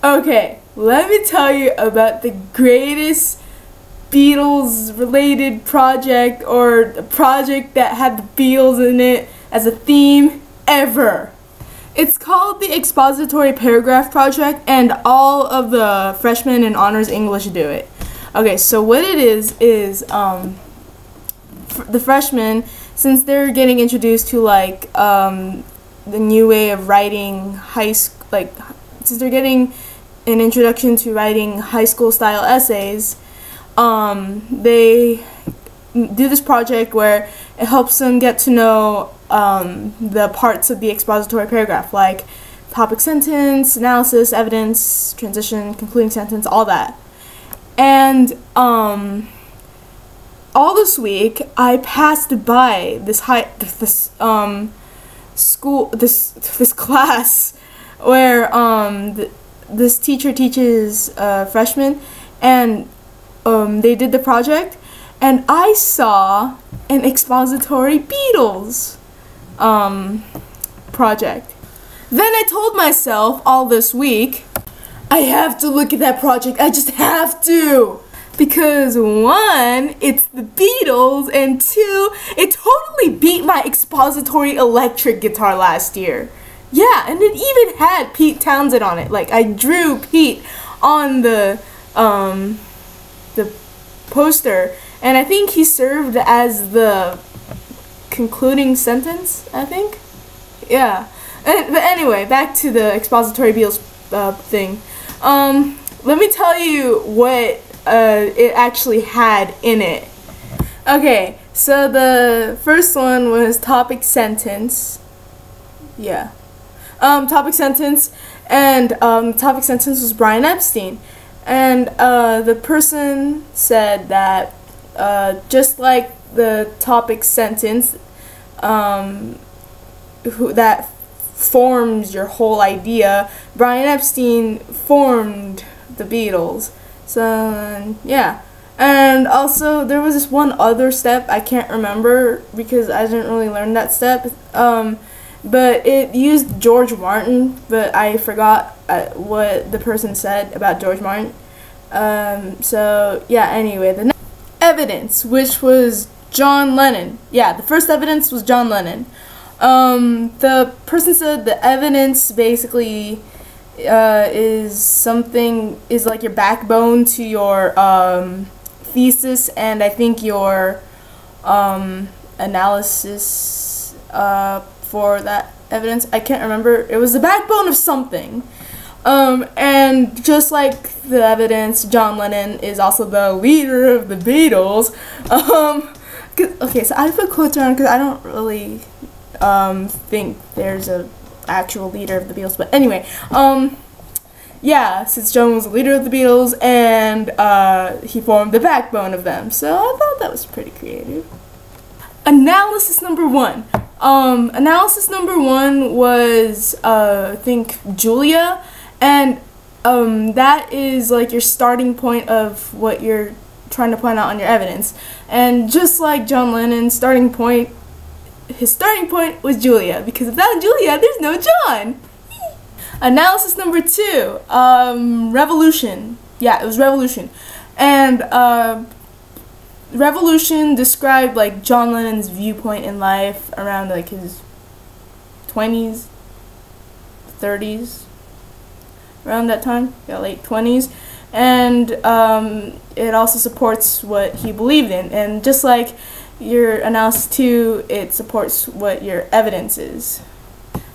Okay, let me tell you about the greatest Beatles related project, or a project that had the Beatles in it as a theme ever. It's called the Expository Paragraph Project, and all of the freshmen in honors English do it. Okay, so what it is the freshmen, since they're getting introduced to the new way of writing since they're getting an introduction to writing high school style essays, they do this project where it helps them get to know the parts of the expository paragraph, like topic sentence, analysis, evidence, transition, concluding sentence, all that. And all this week I passed by this class where this teacher teaches freshmen, and they did the project, and I saw an expository Beatles project. Then I told myself all this week, I have to look at that project, I just have to! Because one, it's the Beatles, and two, it totally beat my expository electric guitar last year. Yeah, and it even had Pete Townsend on it. Like, I drew Pete on the poster, and I think he served as the concluding sentence, I think? Yeah. But anyway, back to the expository Beatles thing. Let me tell you what it actually had in it. Okay, so the first one was topic sentence. Yeah. Topic sentence, and topic sentence was Brian Epstein. And the person said that just like the topic sentence that forms your whole idea, Brian Epstein formed the Beatles. So yeah. And also there was this one other step I can't remember because I didn't really learn that step, but it used George Martin, but I forgot what the person said about George Martin. So yeah, anyway, the next evidence, which was John Lennon. Yeah, the first evidence was John Lennon. The person said the evidence basically is like your backbone to your thesis, and I think your analysis for that evidence. I can't remember. It was the backbone of something. And just like the evidence, John Lennon is also the leader of the Beatles. Okay, so I put quotes around because I don't really think there's a actual leader of the Beatles, but anyway, yeah, since John was the leader of the Beatles, and he formed the backbone of them, so I thought that was pretty creative. Analysis number one. Analysis number one was I think Julia, and that is like your starting point of what you're trying to point out on your evidence. And just like John Lennon's starting point, his starting point was Julia, because without Julia, there's no John. Analysis number two, revolution. Yeah, it was revolution. And revolution described like John Lennon's viewpoint in life around like his 20s, 30s, around that time, yeah, late 20s. And it also supports what he believed in. And just like your analysis 2, it supports what your evidence is.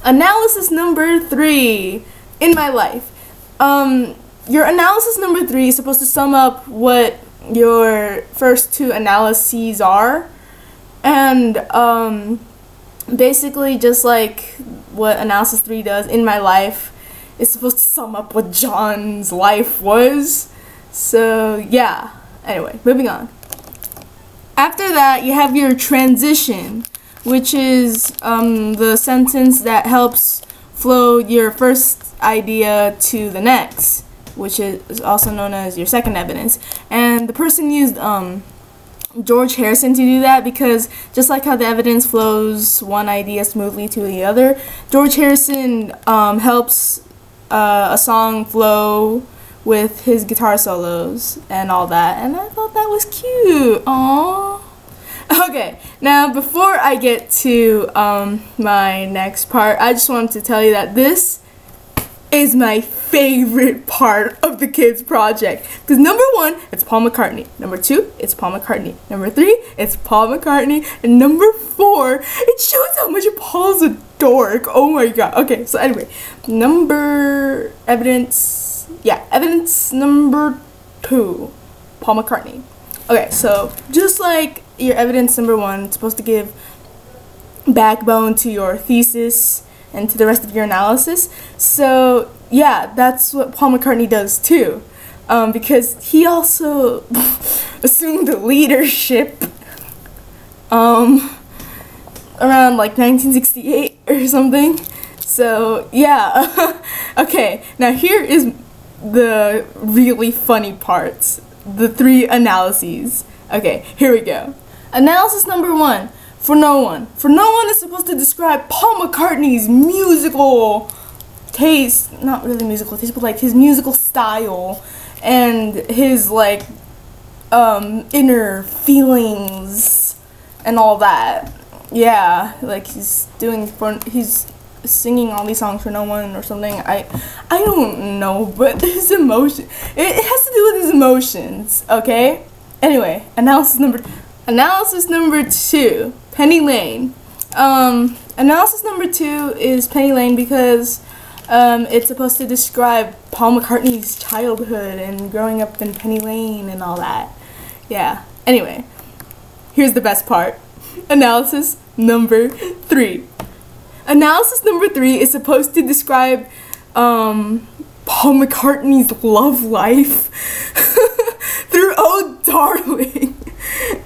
Analysis number 3, in my life. Your analysis number 3 is supposed to sum up what your first 2 analyses are. And basically, just like what analysis 3 does, in my life, it's supposed to sum up what John's life was. So yeah, anyway, moving on. After that, you have your transition, which is the sentence that helps flow your first idea to the next, which is also known as your second evidence. And the person used George Harrison to do that, because just like how the evidence flows one idea smoothly to the other, George Harrison helps a song flow with his guitar solos and all that, and I thought that was cute. Aww. Okay, now before I get to my next part, I just wanted to tell you that this is my favorite part of the kids project, because number 1, it's Paul McCartney, number 2, it's Paul McCartney, number 3, it's Paul McCartney, and number 4, it shows how much Paul's a dork. Oh my god. Okay, so anyway, evidence number 2, Paul McCartney. Okay, so just like your evidence number 1, it's supposed to give backbone to your thesis and to the rest of your analysis. So yeah, that's what Paul McCartney does too, because he also assumed leadership around like 1968 or something. So yeah. Okay, now here is the really funny parts, the 3 analyses. Okay, here we go. Analysis number 1. For No One. For No One is supposed to describe Paul McCartney's musical taste, not really musical taste, but like his musical style and his like inner feelings and all that. Yeah, like he's singing all these songs for no one or something. I don't know, but his emotion, it has to do with his emotions, okay? Anyway, analysis number 2, Penny Lane. Analysis number 2 is Penny Lane because it's supposed to describe Paul McCartney's childhood and growing up in Penny Lane and all that. Yeah. Anyway, here's the best part. Analysis number 3. Analysis number 3 is supposed to describe Paul McCartney's love life through Oh Darling.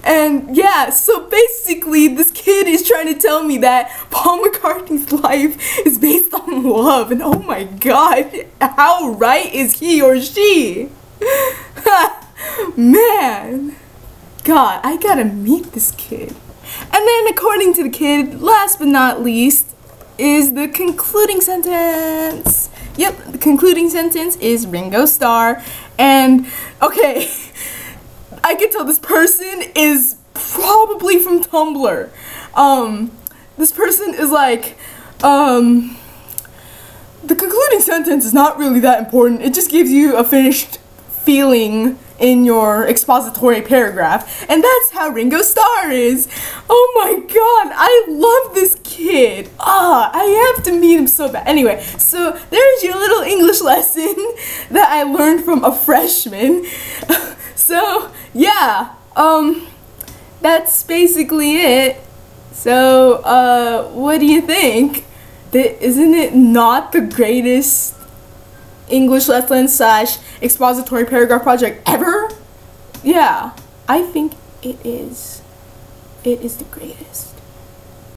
And yeah, so basically this kid is trying to tell me that Paul McCartney's life is based on love, and oh my god, how right is he or she? Man, god, I gotta meet this kid. And then according to the kid, last but not least, is the concluding sentence. Yep, the concluding sentence is Ringo Starr. And okay, I can tell this person is probably from Tumblr. This person is like, the concluding sentence is not really that important. It just gives you a finished feeling in your expository paragraph, and that's how Ringo Starr is. Oh my god, I love this kid. I have to meet him so bad. Anyway, so there's your little English lesson that I learned from a freshman. So yeah, that's basically it. So what do you think? Isn't it not the greatest English lesson / expository paragraph project ever? Yeah, I think it is. It is the greatest.